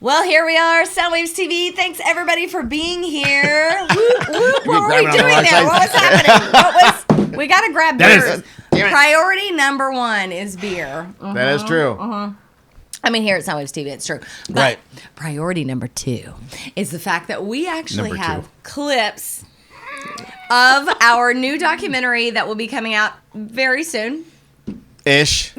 Well, here we are, Soundwaves TV. Thanks, everybody, for being here. What were we doing there? What was happening? We got to grab beers. Priority number one is beer. That is true. I mean, here at Soundwaves TV, it's true. But right. Priority number two is the fact that we actually have clips of our new documentary that will be coming out very soon. Ish.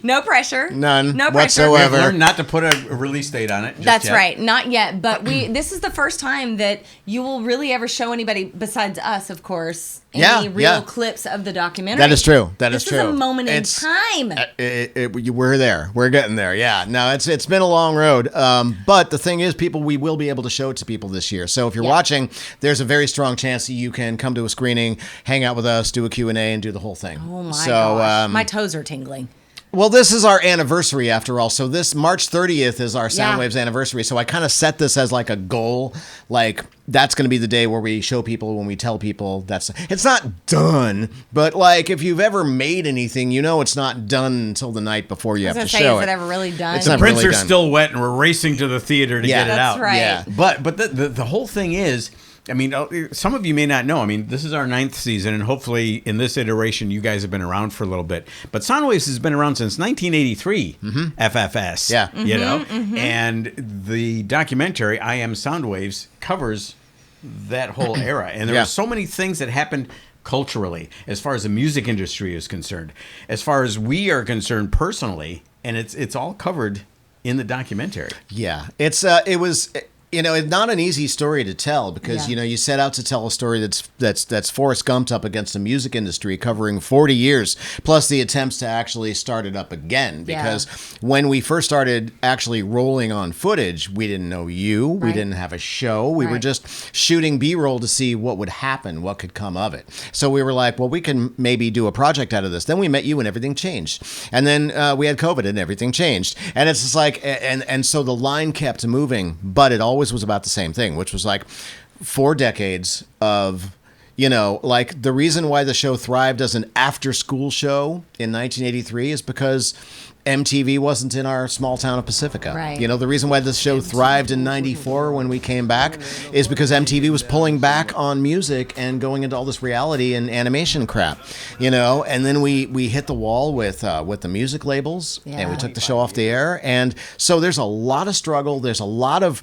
No pressure. None. No pressure. Whatsoever. We've learned not to put a release date on it. That's yet. right. Not yet. But this is the first time that you will really ever show anybody besides us, of course, any real clips of the documentary. That is true. This is a moment in time. We're there. We're getting there. Yeah. No, it's been a long road. But the thing is, we will be able to show it to people this year. So if you're watching, there's a very strong chance that you can come to a screening, hang out with us, do a Q&A, and do the whole thing. Oh my gosh. My toes are tingling. Well, this is our anniversary after all. So this March 30th is our Soundwaves anniversary. So I kind of set this as like a goal. Like that's going to be the day where we show people, when we tell people it's not done. But like if you've ever made anything, you know it's not done until the night before you have to show it. Is it ever really done? It's not the prints really are done. still wet and we're racing to the theater to get it out. That's right. Yeah. But the whole thing is, I mean, some of you may not know. I mean, this is our 9th season, and hopefully in this iteration, you guys have been around for a little bit. But Soundwaves has been around since 1983, FFS. Yeah. You know? And the documentary, I Am Soundwaves, covers that whole era. And there are so many things that happened culturally, as far as the music industry is concerned, as far as we are concerned personally, and it's all covered in the documentary. Yeah. It was... it's not an easy story to tell because, you set out to tell a story that's Forrest Gumped up against the music industry covering 40 years, plus the attempts to actually start it up again. Because when we first started actually rolling on footage, we didn't know you. Right. We didn't have a show. We were just shooting B-roll to see what would happen, what could come of it. So we were like, well, we can maybe do a project out of this. Then we met you and everything changed. And then we had COVID and everything changed. And it's just like, and so the line kept moving, but it always was about the same thing, which was like 4 decades of, like the reason why the show thrived as an after-school show in 1983 is because MTV wasn't in our small town of Pacifica. Right. The reason why the show thrived in 94 when we came back is because MTV was pulling back on music and going into all this reality and animation crap, and then we hit the wall with the music labels and we took the show off the air. And so there's a lot of struggle. There's a lot of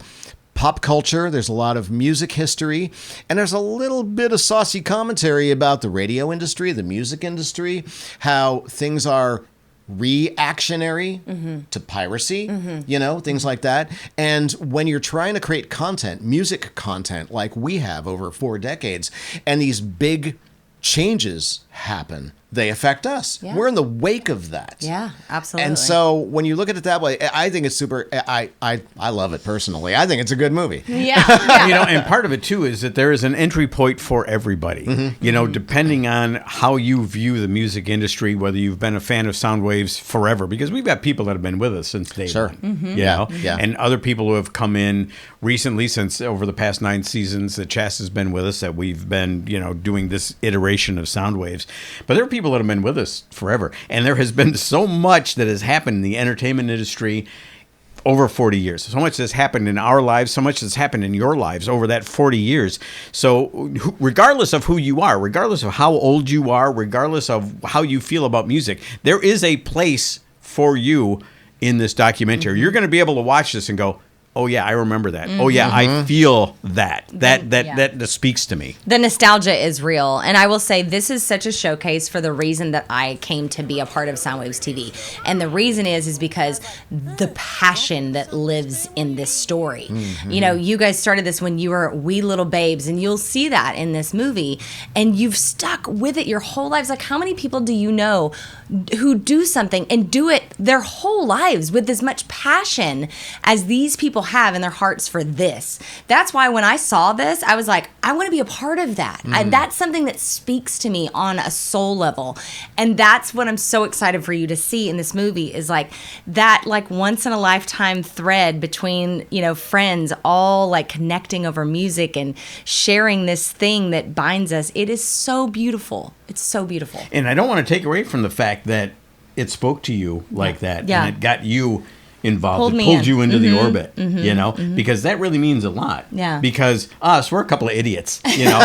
pop culture, there's a lot of music history, and there's a little bit of saucy commentary about the radio industry, the music industry, how things are reactionary to piracy, things like that. And when you're trying to create content, music content like we have over 4 decades, and these big changes happen, they affect us. Yeah. We're in the wake of that. Yeah, absolutely. And so when you look at it that way, I think it's super. I love it personally. I think it's a good movie. Yeah. And part of it too is that there is an entry point for everybody. Depending on how you view the music industry, whether you've been a fan of Soundwaves forever, because we've got people that have been with us since day one. Yeah. And other people who have come in recently, since over the past 9 seasons that Chasta has been with us, that we've been doing this iteration of Soundwaves. But there are people that have been with us forever, and there has been so much that has happened in the entertainment industry over 40 years. So much has happened in our lives, so much has happened in your lives over that 40 years. So regardless of who you are, regardless of how old you are, regardless of how you feel about music, there is a place for you in this documentary. You're going to be able to watch this and go, oh yeah, I remember that. Oh yeah, I feel that. That speaks to me. The nostalgia is real. And I will say this is such a showcase for the reason that I came to be a part of Soundwaves TV. And the reason is because the passion that lives in this story. You guys started this when you were wee little babes, and you'll see that in this movie. And you've stuck with it your whole lives. Like, how many people do you know who do something and do it their whole lives with as much passion as these people have in their hearts for this? That's why when I saw this, I was like, I want to be a part of that. That's something that speaks to me on a soul level. And that's what I'm so excited for you to see in this movie, is like that once in a lifetime thread between, friends all like connecting over music and sharing this thing that binds us. It is so beautiful. It's so beautiful. And I don't want to take away from the fact that it spoke to you like that. Yeah. And it got you involved. It me pulled in. you into the orbit, you know, because that really means a lot. Yeah. Because we're a couple of idiots, you know.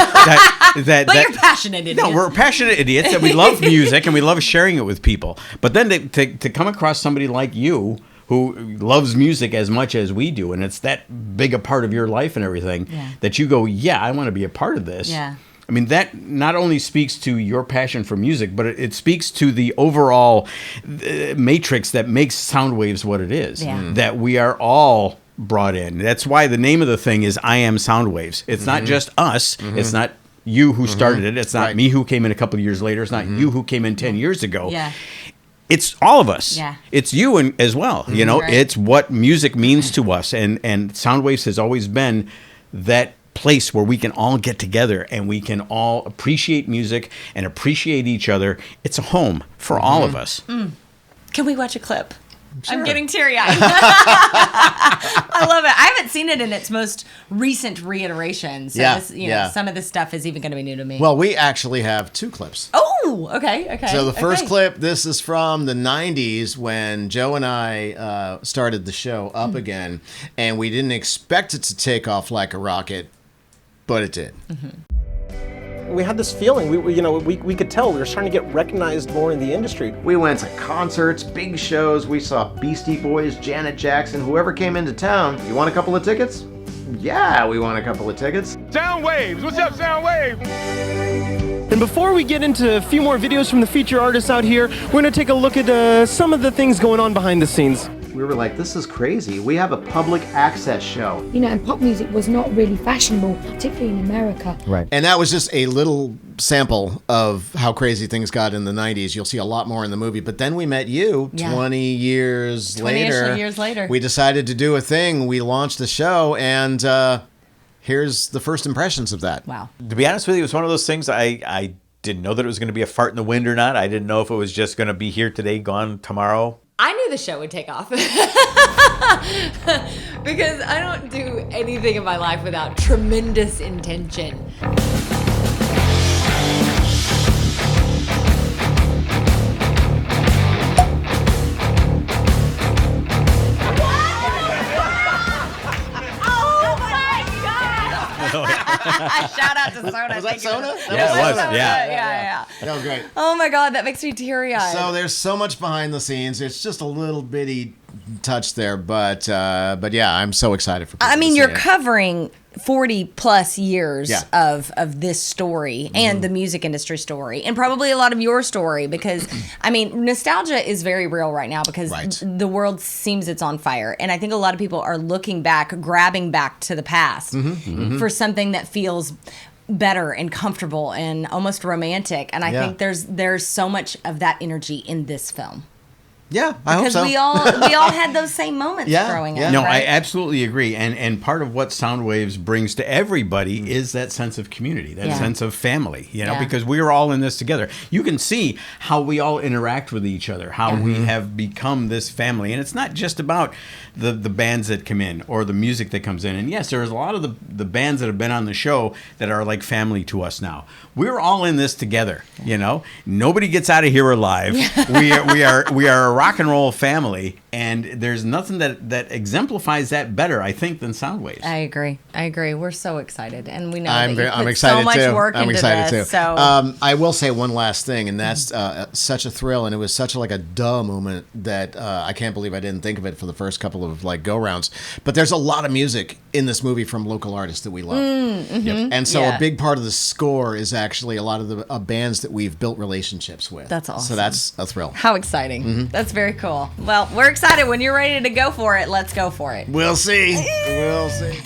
But you're passionate idiots. No, we're passionate idiots that we love music and we love sharing it with people. But then to come across somebody like you who loves music as much as we do, and it's that big a part of your life and everything, that you go, yeah, I want to be a part of this. Yeah. I mean, that not only speaks to your passion for music, but it speaks to the overall matrix that makes Soundwaves what it is. Yeah. That we are all brought in. That's why the name of the thing is I Am Soundwaves. It's not just us. It's not you who started it. It's not me who came in a couple of years later. It's not you who came in 10 years ago. Yeah. It's all of us. Yeah. It's you as well. You know, Right. it's what music means to us. And Soundwaves has always been that place where we can all get together and we can all appreciate music and appreciate each other. It's a home for all of us. Can we watch a clip? Sure. I'm getting teary-eyed. I love it. I haven't seen it in its most recent reiteration. So Yeah, this, you know, some of this stuff is even going to be new to me. Well, we actually have 2 clips. Oh, okay. So the first clip, this is from the 90s when Joe and I started the show up again, and we didn't expect it to take off like a rocket, but it did. We had this feeling, we could tell we were starting to get recognized more in the industry. We went to concerts, big shows. We saw Beastie Boys, Janet Jackson, whoever came into town. You want a couple of tickets? Yeah, we want a couple of tickets. Soundwaves, what's up, Soundwaves? And before we get into a few more videos from the feature artists out here, we're going to take a look at some of the things going on behind the scenes. We were like, this is crazy. We have a public access show. You know, and pop music was not really fashionable, particularly in America. Right. And that was just a little sample of how crazy things got in the 90s. You'll see a lot more in the movie. But then we met you 20 years 20-ish later. years later. We decided to do a thing. We launched the show, and here's the first impressions of that. Wow. To be honest with you, it was one of those things I didn't know that it was going to be a fart in the wind or not. I didn't know if it was just going to be here today, gone tomorrow. I knew the show would take off because I don't do anything in my life without tremendous intention. Shout out to Sona. Was that Sona? Yeah, it was. Sona. Yeah. That was great. Oh my God, that makes me teary-eyed. So there's so much behind the scenes. It's just a little bitty touch there, but yeah, I'm so excited for people I mean, to you're see it. covering 40 plus years Yeah. of this story and the music industry story, and probably a lot of your story, because I mean, nostalgia is very real right now because Right. the world seems it's on fire, and I think a lot of people are looking back, grabbing back to the past for something that feels better and comfortable and almost romantic, and I Yeah. think there's so much of that energy in this film. Yeah, I hope Because so. we all had those same moments Yeah, growing yeah. up. No, right? I absolutely agree. And part of what Soundwaves brings to everybody is that sense of community, that Yeah. sense of family, you know, Yeah. because we're all in this together. You can see how we all interact with each other, how we have become this family. And it's not just about the bands that come in or the music that comes in. And yes, there's a lot of the bands that have been on the show that are like family to us now. We're all in this together, you know. Nobody gets out of here alive. we are a rock and roll family, and there's nothing that exemplifies that better, I think, than Soundwaves. I agree. We're so excited, and we know I'm that you put excited so much too. work I'm into excited this. too. So I will say one last thing, and that's such a thrill, and it was such a duh moment that I can't believe I didn't think of it for the first couple of go rounds. But there's a lot of music in this movie from local artists that we love, and so Yeah. a big part of the score is actually a lot of the bands that we've built relationships with. That's awesome. So that's a thrill. how exciting! That's very cool. Well, we're excited. When you're ready to go for it, let's go for it. We'll see. We'll see.